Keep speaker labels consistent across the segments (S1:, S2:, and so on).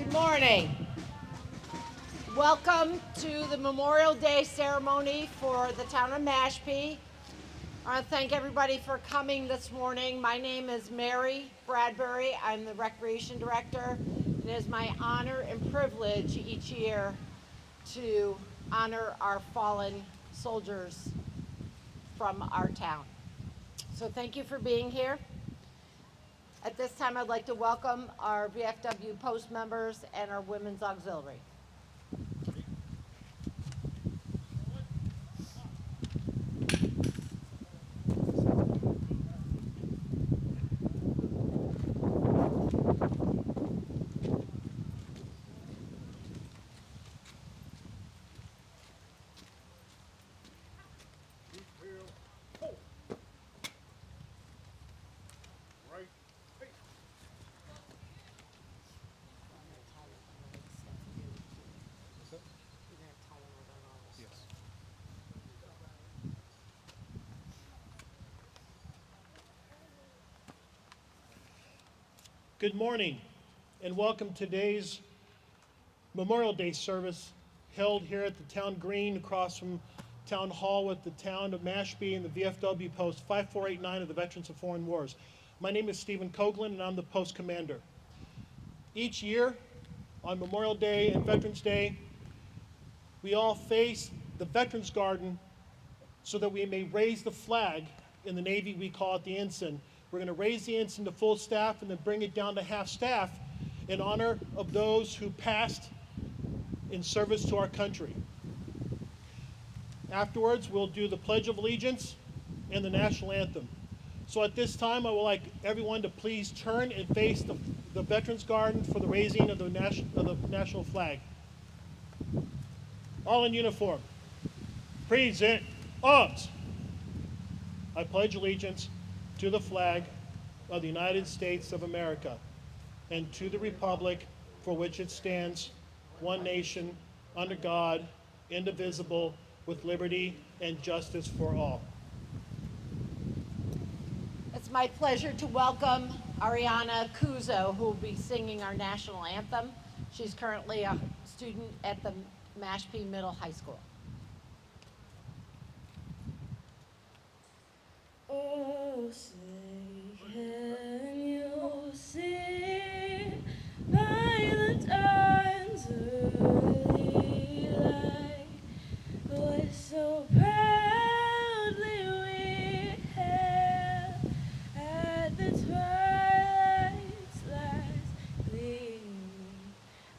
S1: Good morning. Welcome to the Memorial Day ceremony for the town of Mashpee. I want to thank everybody for coming this morning. My name is Mary Bradbury. I'm the Recreation Director. It is my honor and privilege each year to honor our fallen soldiers from our town. So thank you for being here. At this time, I'd like to welcome our VFW post members and our Women's Auxiliary.
S2: Good morning and welcome to today's Memorial Day service held here at the Town Green across from Town Hall with the town of Mashpee and the VFW post 5489 of the Veterans of Foreign Wars. My name is Stephen Coughlin and I'm the post commander. Each year on Memorial Day and Veterans Day, we all face the Veterans Garden so that we may raise the flag. In the Navy we call it the ensign. We're going to raise the ensign to full staff and then bring it down to half staff in honor of those who passed in service to our country. Afterwards, we'll do the Pledge of Allegiance and the National Anthem. So at this time, I would like everyone to please turn and face the Veterans Garden for the raising of the national flag. All in uniform. Present arms. I pledge allegiance to the flag of the United States of America and to the republic for which it stands, one nation, under God, indivisible, with liberty and justice for all.
S1: It's my pleasure to welcome Aryana Cuozzo, who will be singing our national anthem. She's currently a student at the Mashpee Middle High School.
S3: Oh, say, can you see by the dawn's early light what so proudly we hailed at the twilight's last gleaming,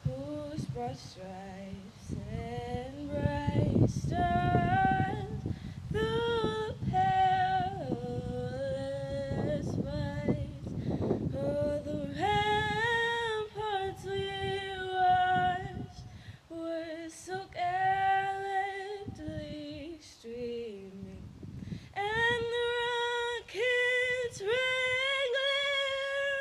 S3: whose broad stripes and bright stars through the perilous fights of the ramparts we watched were so gallantly streaming, and the rockets rang clear,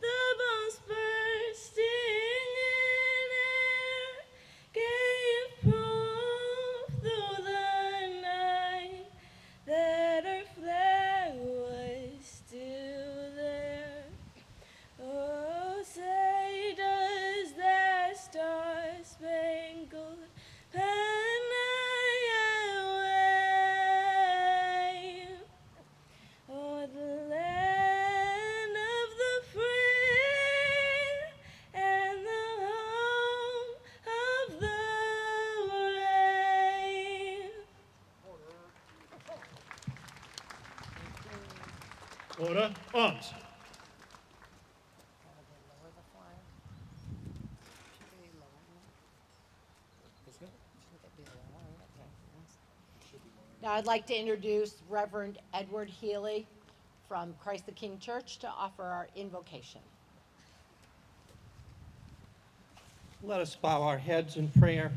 S3: the bombs bursting in air gave proof through the night that our flag was still there. Oh, say does that star-spangled banner yet wave o'er the land of the free and the home of the brave?
S2: Order, arms.
S1: Now I'd like to introduce Reverend Edward Healey from Christ the King Church to offer our invocation.
S4: Let us bow our heads in prayer.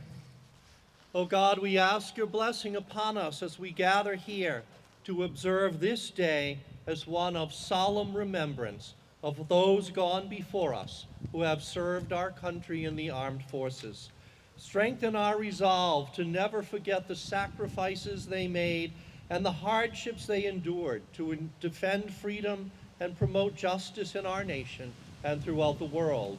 S4: O God, we ask your blessing upon us as we gather here to observe this day as one of solemn remembrance of those gone before us who have served our country in the armed forces. Strengthen our resolve to never forget the sacrifices they made and the hardships they endured to defend freedom and promote justice in our nation and throughout the world.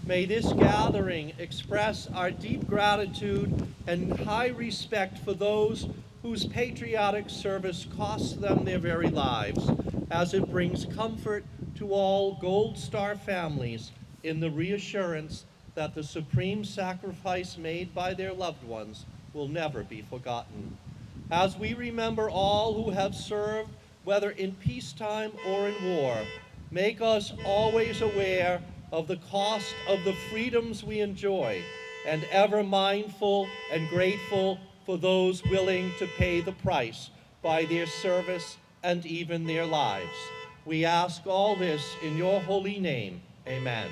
S4: May this gathering express our deep gratitude and high respect for those whose patriotic service costs them their very lives, as it brings comfort to all Gold Star families in the reassurance that the supreme sacrifice made by their loved ones will never be forgotten. As we remember all who have served, whether in peacetime or in war, make us always aware of the cost of the freedoms we enjoy, and ever mindful and grateful for those willing to pay the price by their service and even their lives. We ask all this in your holy name. Amen.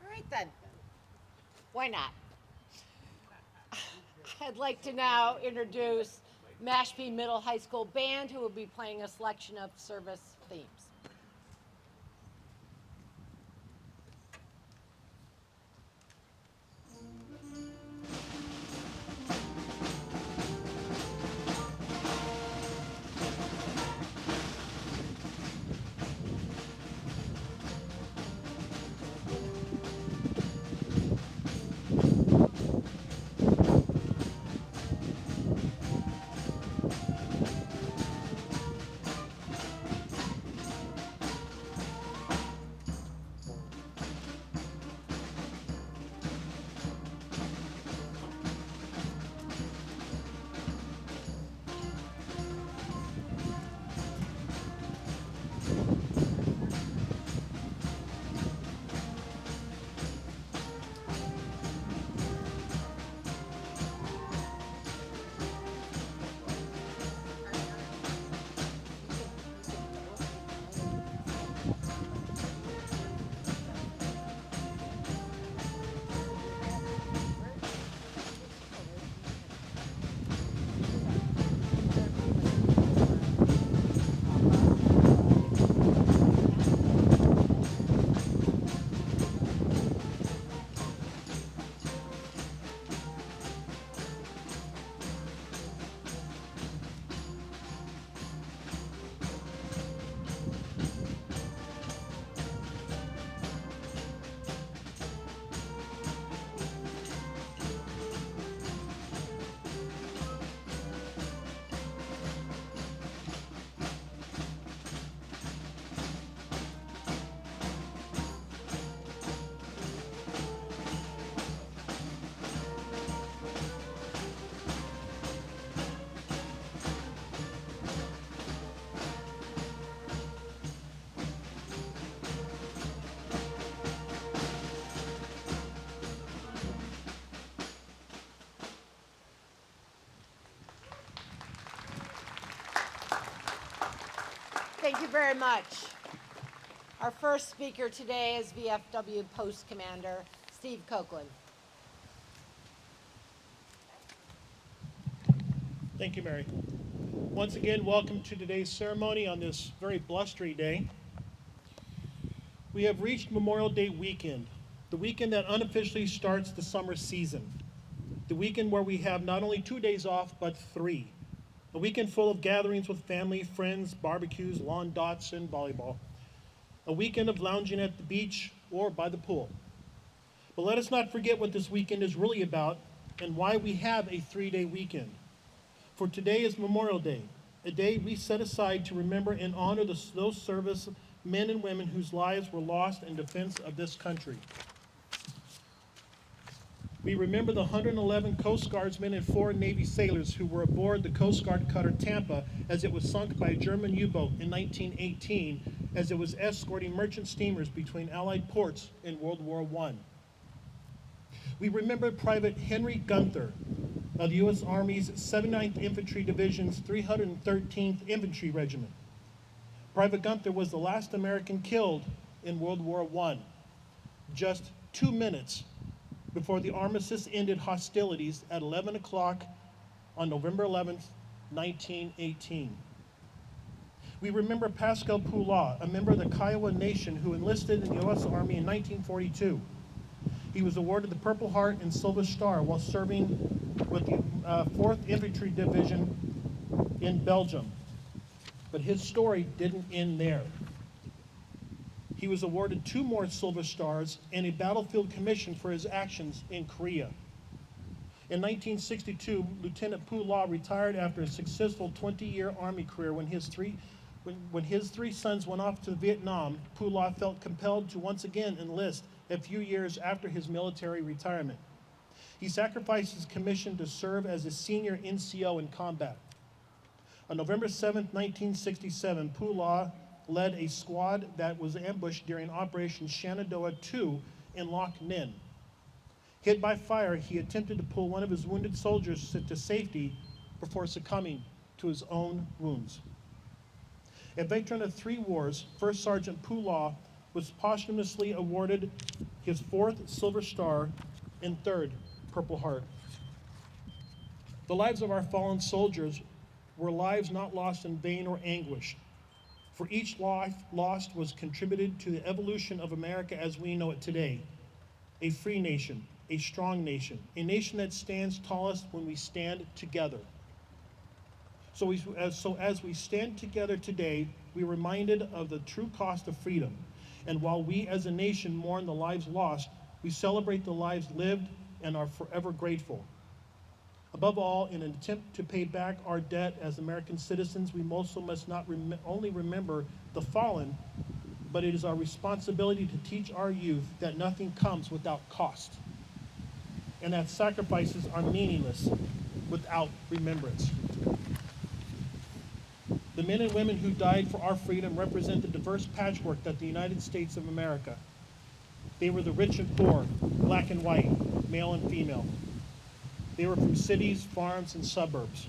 S1: All right then. Why not? I'd like to now introduce Mashpee Middle High School Band, who will be playing a selection of service themes. Thank you very much. Our first speaker today is VFW Post Commander Steve Copeland.
S2: Thank you, Mary. Once again, welcome to today's ceremony on this very blustery day. We have reached Memorial Day weekend, the weekend that unofficially starts the summer season, the weekend where we have not only 2 days off, but 3. A weekend full of gatherings with family, friends, barbecues, lawn dots, and volleyball. A weekend of lounging at the beach or by the pool. But let us not forget what this weekend is really about and why we have a 3-day weekend. For today is Memorial Day, a day we set aside to remember and honor those service men and women whose lives were lost in defense of this country. We remember the 111 Coast Guardsmen and 4 Navy sailors who were aboard the Coast Guard cutter Tampa as it was sunk by a German U-boat in 1918 as it was escorting merchant steamers between Allied ports in World War I. We remember Private Henry Gunther of the U.S. Army's 79th Infantry Division's 313th Infantry Regiment. Private Gunther was the last American killed in World War I, just 2 minutes before the armistice ended hostilities at 11 o'clock on November 11th, 1918. We remember Pascal Poulin, a member of the Kiowa Nation who enlisted in the U.S. Army in 1942. He was awarded the Purple Heart and Silver Star while serving with the 4th Infantry Division in Belgium. But his story didn't end there. He was awarded 2 more Silver Stars and a battlefield commission for his actions in Korea. In 1962, Lieutenant Pu La retired after a successful 20-year Army career. When his three sons went off to Vietnam, Pu La felt compelled to once again enlist a few years after his military retirement. He sacrificed his commission to serve as a senior NCO in combat. On November 7, 1967, Pu La led a squad that was ambushed during Operation Shenandoah II in Loc Ninh. Hit by fire, he attempted to pull one of his wounded soldiers to safety before succumbing to his own wounds. A veteran of 3 wars, First Sergeant Pu La was posthumously awarded his 4th Silver Star and 3rd Purple Heart. The lives of our fallen soldiers were lives not lost in vain or anguish. For each life lost was contributed to the evolution of America as we know it today. A free nation, a strong nation, a nation that stands tallest when we stand together. So as we stand together today, we're reminded of the true cost of freedom. And while we as a nation mourn the lives lost, we celebrate the lives lived and are forever grateful. Above all, in an attempt to pay back our debt as American citizens, we also must not only remember the fallen, but it is our responsibility to teach our youth that nothing comes without cost, and that sacrifices are meaningless without remembrance. The men and women who died for our freedom represent the diverse patchwork that the United States of America. They were the rich and poor, black and white, male and female. They were from cities, farms, and suburbs.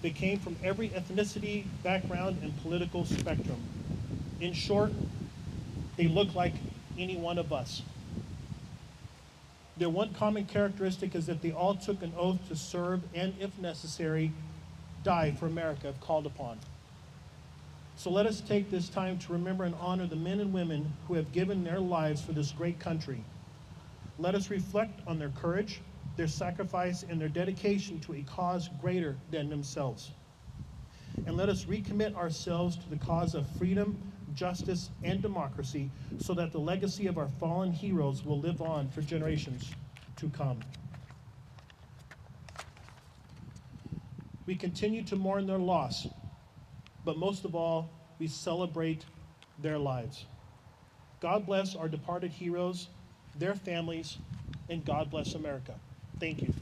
S2: They came from every ethnicity, background, and political spectrum. In short, they look like any one of us. Their one common characteristic is that they all took an oath to serve and, if necessary, die for America if called upon. So let us take this time to remember and honor the men and women who have given their lives for this great country. Let us reflect on their courage, their sacrifice, and their dedication to a cause greater than themselves. And let us recommit ourselves to the cause of freedom, justice, and democracy so that the legacy of our fallen heroes will live on for generations to come. We continue to mourn their loss, but most of all, we celebrate their lives. God bless our departed heroes, their families, and God bless America. Thank you.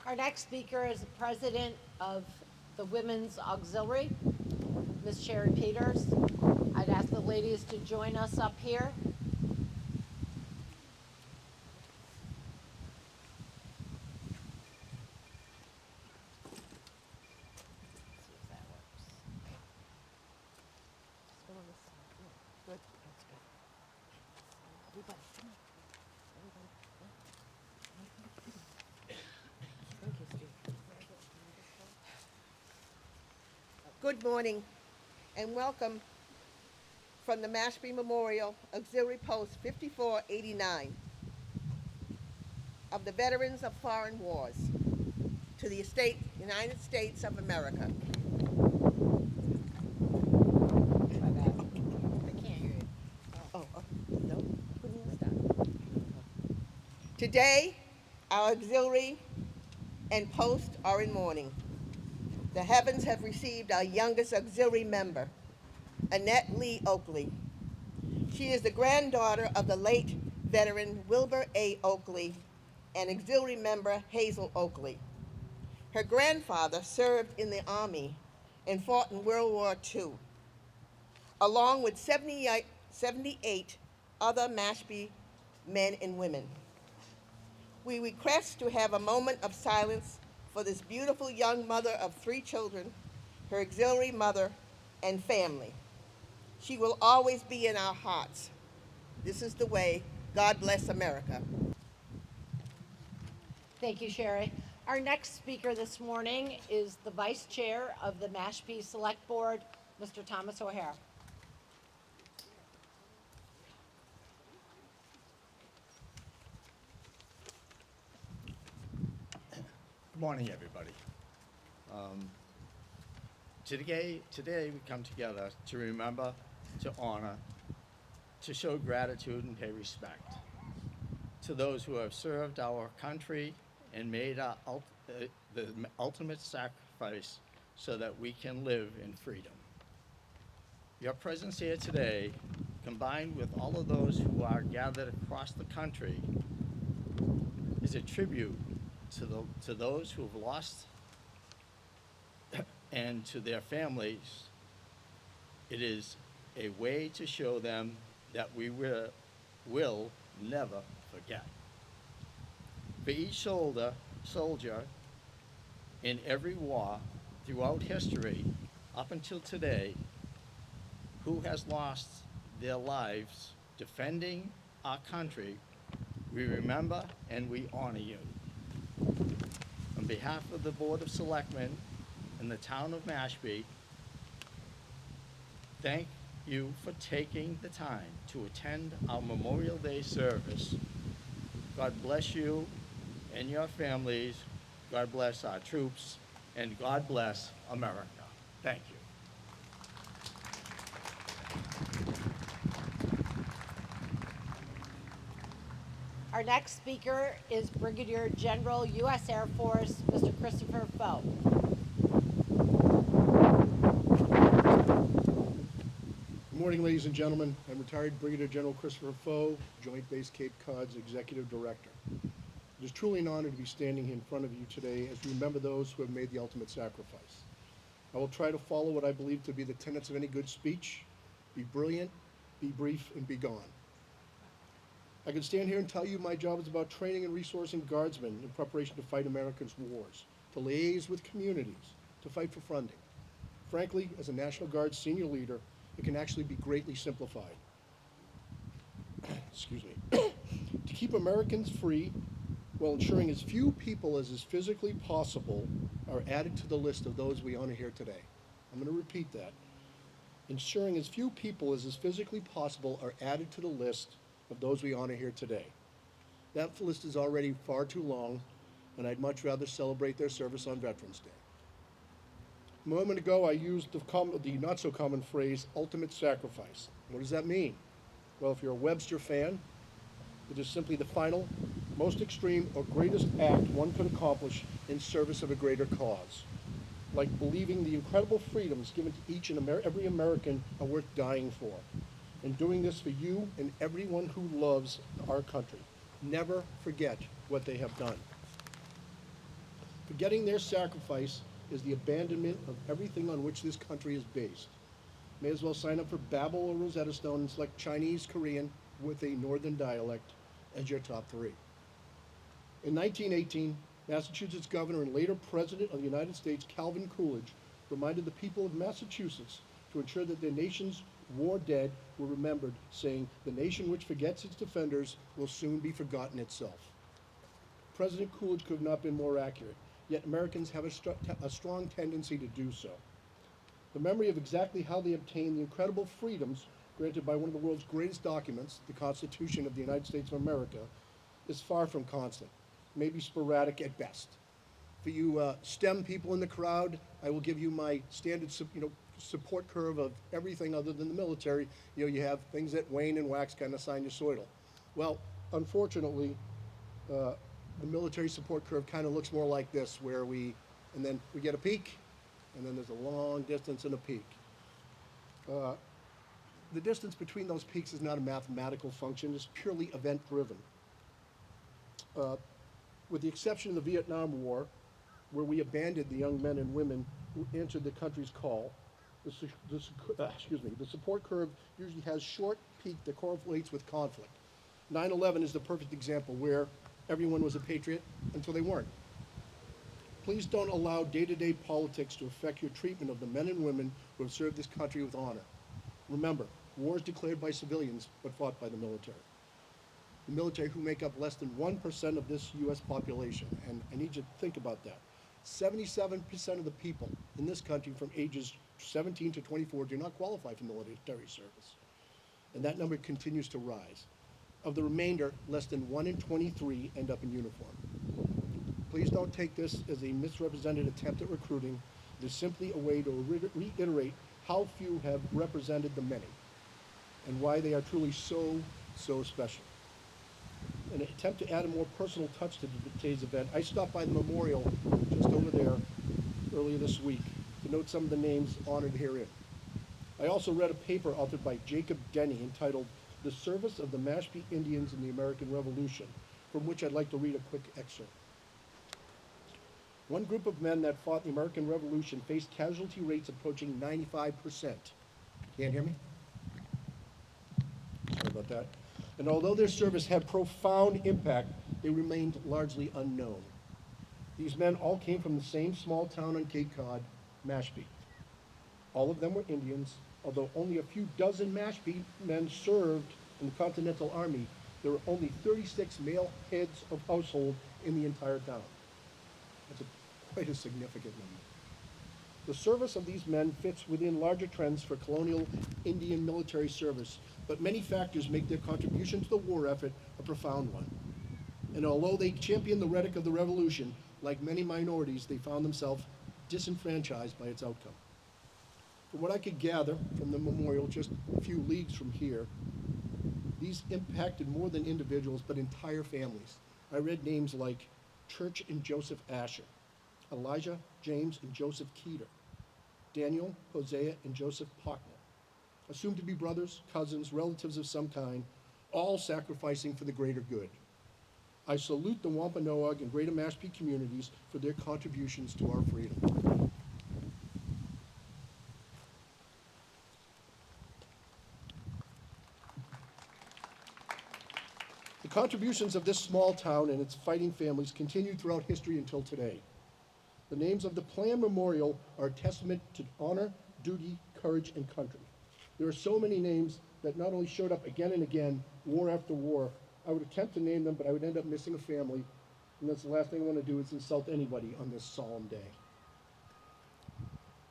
S1: Our next speaker is the president of the Women's Auxiliary, Ms. Sherry Peters. I'd ask the ladies to join us up here.
S5: Good morning and welcome from the Mashpee Memorial Auxiliary Post 5489 of the Veterans of Foreign Wars to the United States of America.
S1: My bad. I can't hear you.
S5: Oh, no. Today, our auxiliary and post are in mourning. The heavens have received our youngest auxiliary member, Annette Lee Oakley. She is the granddaughter of the late veteran Wilbur A. Oakley and auxiliary member Hazel Oakley. Her grandfather served in the Army and fought in World War II, along with 78 other Mashpee men and women. We request to have a moment of silence for this beautiful young mother of 3 children, her auxiliary mother, and family. She will always be in our hearts. This is the way. God bless America.
S1: Thank you, Sherry. Our next speaker this morning is the Vice Chair of the Mashpee Select Board, Mr. Thomas O'Hare.
S6: Good morning, everybody. Today we come together to remember, to honor, to show gratitude and pay respect to those who have served our country and made the ultimate sacrifice so that we can live in freedom. Your presence here today, combined with all of those who are gathered across the country, is a tribute to those who have lost and to their families. It is a way to show them that we will never forget. For each soldier in every war throughout history up until today who has lost their lives defending our country, we remember and we honor you. On behalf of the Board of Selectmen and the town of Mashpee, thank you for taking the time to attend our Memorial Day service. God bless you and your families. God bless our troops, and God bless America. Thank you.
S1: Our next speaker is Brigadier General, U.S. Air Force, Mr. Christopher Faux.
S7: Good morning, ladies and gentlemen. I'm retired Brigadier General Christopher Faux, Joint Base Cape Cod's Executive Director. It is truly an honor to be standing here in front of you today as we remember those who have made the ultimate sacrifice. I will try to follow what I believe to be the tenets of any good speech: be brilliant, be brief, and be gone. I can stand here and tell you my job is about training and resourcing guardsmen in preparation to fight America's wars, to liaise with communities, to fight for funding. Frankly, as a National Guard senior leader, it can actually be greatly simplified. Excuse me. To keep Americans free while ensuring as few people as is physically possible are added to the list of those we honor here today. I'm going to repeat that. Ensuring as few people as is physically possible are added to the list of those we honor here today. That list is already far too long, and I'd much rather celebrate their service on Veterans Day. A moment ago, I used the not-so-common phrase, ultimate sacrifice. What does that mean? Well, if you're a Webster fan, it is simply the final, most extreme, or greatest act one could accomplish in service of a greater cause. Like believing the incredible freedoms given to each and every American are worth dying for. And doing this for you and everyone who loves our country. Never forget what they have done. Forgetting their sacrifice is the abandonment of everything on which this country is based. May as well sign up for Babel or Rosetta Stone and select Chinese, Korean with a northern dialect as your top three. In 1918, Massachusetts governor and later president of the United States, Calvin Coolidge, reminded the people of Massachusetts to ensure that their nation's war dead were remembered, saying, "The nation which forgets its defenders will soon be forgotten itself." President Coolidge could have not been more accurate, yet Americans have a strong tendency to do so. The memory of exactly how they obtained the incredible freedoms granted by one of the world's greatest documents, the Constitution of the United States of America, is far from constant, maybe sporadic at best. For you STEM people in the crowd, I will give you my standard support curve of everything other than the military. You have things that wane and wax, kind of sinusoidal. Well, unfortunately, the military support curve kind of looks more like this, where we get a peak, and then there's a long distance and a peak. The distance between those peaks is not a mathematical function, it's purely event-driven. With the exception of the Vietnam War, where we abandoned the young men and women who answered the country's call, the support curve usually has short peak that correlates with conflict. 9/11 is the perfect example where everyone was a patriot until they weren't. Please don't allow day-to-day politics to affect your treatment of the men and women who have served this country with honor. Remember, war is declared by civilians, but fought by the military. The military, who make up less than 1% of this U.S. population, and I need you to think about that. 77% of the people in this country from ages 17 to 24 do not qualify for military service, and that number continues to rise. Of the remainder, less than 1 in 23 end up in uniform. Please don't take this as a misrepresented attempt at recruiting. It is simply a way to reiterate how few have represented the many and why they are truly so special. In an attempt to add a more personal touch to today's event, I stopped by the memorial just over there earlier this week to note some of the names honored herein. I also read a paper authored by Jacob Denny entitled "The Service of the Mashpee Indians in the American Revolution," from which I'd like to read a quick excerpt. One group of men that fought the American Revolution faced casualty rates approaching 95%. Can't hear me? Sorry about that. And although their service had profound impact, they remained largely unknown. These men all came from the same small town on Cape Cod, Mashpee. All of them were Indians, although only a few dozen Mashpee men served in the Continental Army. There were only 36 male heads of household in the entire town. That's quite a significant number. The service of these men fits within larger trends for colonial Indian military service, but many factors make their contribution to the war effort a profound one. And although they championed the rhetoric of the revolution, like many minorities, they found themselves disenfranchised by its outcome. From what I could gather from the memorial just a few leagues from here, these impacted more than individuals, but entire families. I read names like Church and Joseph Asher, Elijah, James, and Joseph Keeter, Daniel, Hosea, and Joseph Pockner, assumed to be brothers, cousins, relatives of some kind, all sacrificing for the greater good. I salute the Wampanoag and Greater Mashpee communities for their contributions to our freedom. The contributions of this small town and its fighting families continued throughout history until today. The names of the planned memorial are a testament to honor, duty, courage, and country. There are so many names that not only showed up again and again, war after war. I would attempt to name them, but I would end up missing a family, and that's the last thing I want to do is insult anybody on this solemn day.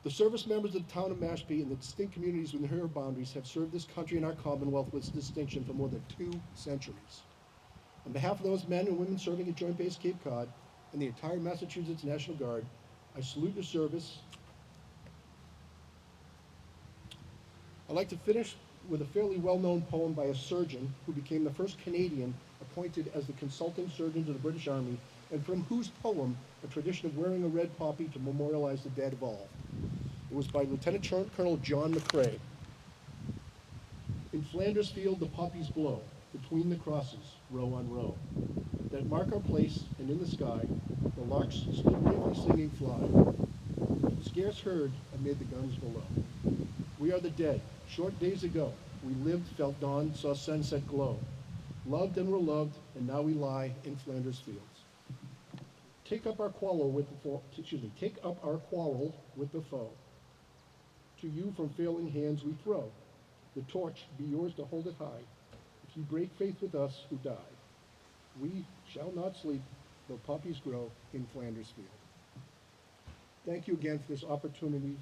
S7: The service members of the town of Mashpee and the distinct communities within her boundaries have served this country and our Commonwealth with distinction for more than 2 centuries. On behalf of those men and women serving at Joint Base Cape Cod and the entire Massachusetts National Guard, I salute your service. I'd like to finish with a fairly well-known poem by a surgeon who became the first Canadian appointed as the consulting surgeon to the British Army, and from whose poem a tradition of wearing a red poppy to memorialize the dead evolved. It was by Lieutenant Colonel John McCrae. In Flanders field the poppies blow, between the crosses, row on row, that mark our place, and in the sky, the larks still bravely singing fly, scarce heard amid the guns below. We are the dead. Short days ago, we lived, felt dawn, saw sunset glow, loved and were loved, and now we lie in Flanders fields. Take up our quarrel with the foe. To you from failing hands we throw. The torch be yours to hold it high. If you break faith with us who die, we shall not sleep, though poppies grow in Flanders field. Thank you again for this opportunity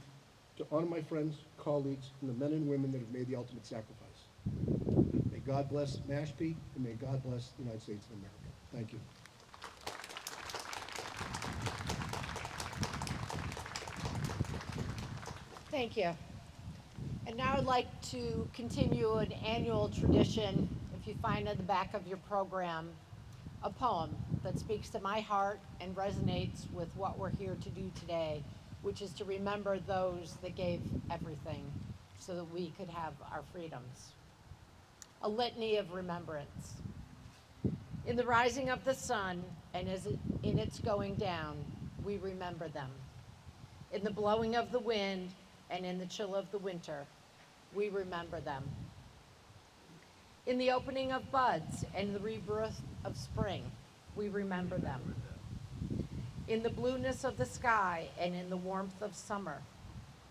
S7: to honor my friends, colleagues, and the men and women that have made the ultimate sacrifice. May God bless Mashpee, and may God bless the United States of America. Thank you.
S1: Thank you. And now I'd like to continue an annual tradition, if you find in the back of your program, a poem that speaks to my heart and resonates with what we're here to do today, which is to remember those that gave everything so that we could have our freedoms. A litany of remembrance. In the rising of the sun and in its going down, we remember them. In the blowing of the wind and in the chill of the winter, we remember them. In the opening of buds and the rebirth of spring, we remember them. In the blueness of the sky and in the warmth of summer,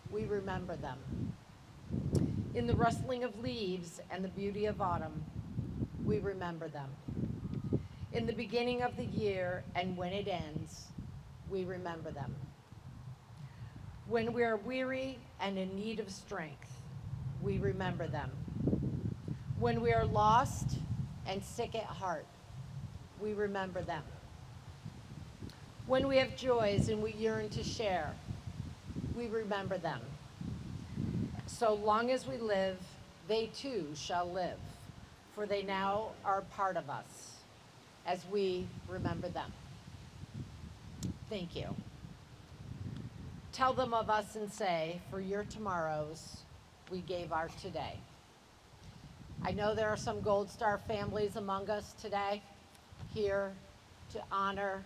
S1: we remember them. In the rustling of leaves and the beauty of autumn, we remember them. In the beginning of the year and when it ends, we remember them. When we are weary and in need of strength, we remember them. When we are lost and sick at heart, we remember them. When we have joys and we yearn to share, we remember them. So long as we live, they too shall live, for they now are part of us as we remember them. Thank you. Tell them of us and say, for your tomorrows, we gave our today. I know there are some Gold Star families among us today, here to honor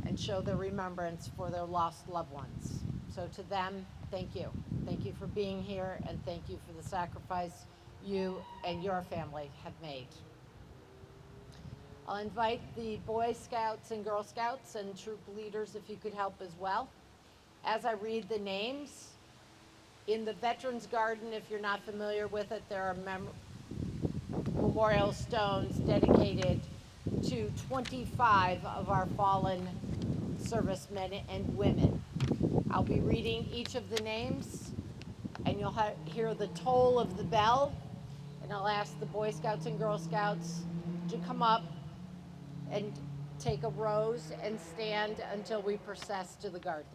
S1: and show their remembrance for their lost loved ones. So to them, thank you. Thank you for being here, and thank you for the sacrifice you and your family have made. I'll invite the Boy Scouts and Girl Scouts and troop leaders if you could help as well. As I read the names, in the Veterans Garden, if you're not familiar with it, there are memorial stones dedicated to 25 of our fallen servicemen and women. I'll be reading each of the names, and you'll hear the toll of the bell, and I'll ask the Boy Scouts and Girl Scouts to come up and take a rose and stand until we process to the garden.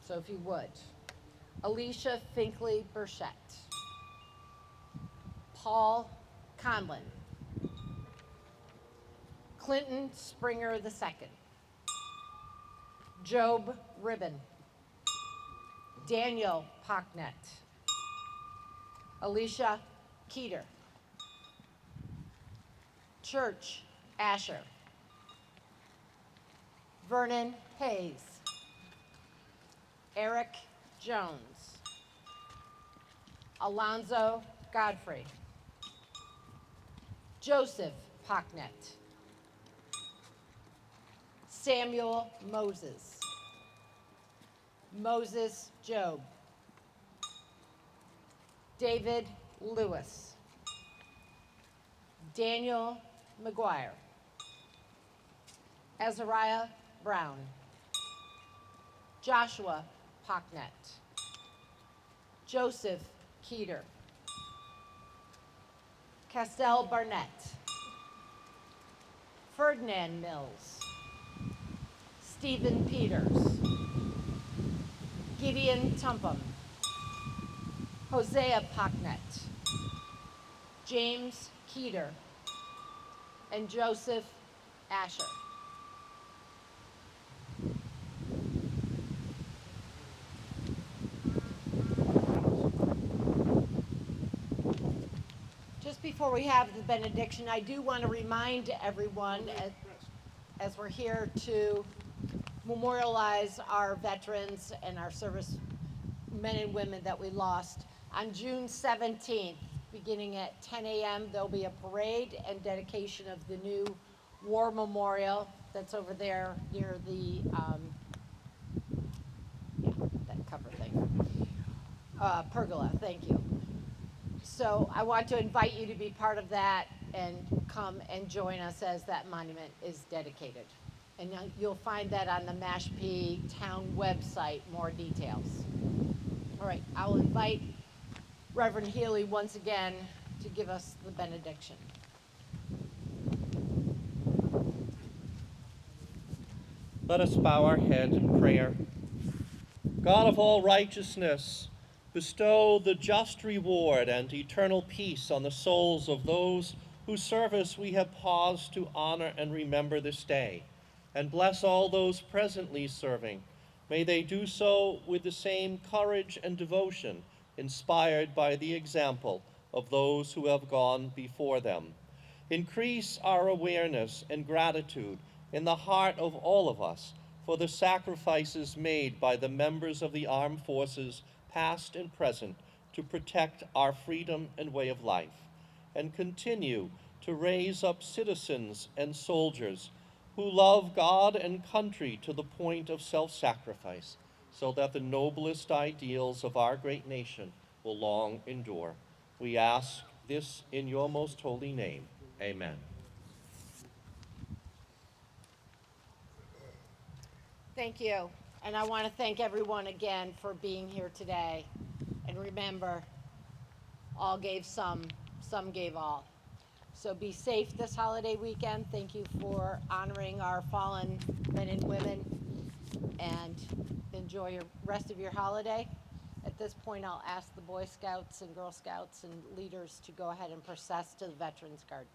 S1: So if you would. Alicia Finkley Burchett. Paul Conlon. Clinton Springer II. Job Ribbon. Daniel Pocknet. Alicia Keeter. Church Asher. Vernon Hayes. Eric Jones. Alonzo Godfrey. Joseph Pocknet. Samuel Moses. Moses Job. David Lewis. Daniel McGuire. Azariah Brown. Joshua Pocknet. Joseph Keeter. Castell Barnett. Ferdinand Mills. Stephen Peters. Gideon Tumpum. Hosea Pocknet. James Keeter. And Joseph Asher. Just before we have the benediction, I do want to remind everyone, as we're here to memorialize our veterans and our service men and women that we lost, on June 17th, beginning at 10 a.m., there'll be a parade and dedication of the new war memorial that's over there near the, that cover thing. Pergola, thank you. So I want to invite you to be part of that and come and join us as that monument is dedicated. And you'll find that on the Mashpee town website, more details. All right, I'll invite Reverend Healey once again to give us the benediction.
S4: Let us bow our heads in prayer. God of all righteousness, bestow the just reward and eternal peace on the souls of those whose service we have paused to honor and remember this day, and bless all those presently serving. May they do so with the same courage and devotion inspired by the example of those who have gone before them. Increase our awareness and gratitude in the heart of all of us for the sacrifices made by the members of the armed forces, past and present, to protect our freedom and way of life, and continue to raise up citizens and soldiers who love God and country to the point of self-sacrifice, so that the noblest ideals of our great nation will long endure. We ask this in your most holy name. Amen.
S1: Thank you. And I want to thank everyone again for being here today. And remember, all gave some gave all. So be safe this holiday weekend. Thank you for honoring our fallen men and women, and enjoy your rest of your holiday. At this point, I'll ask the Boy Scouts and Girl Scouts and leaders to go ahead and process to the Veterans Garden.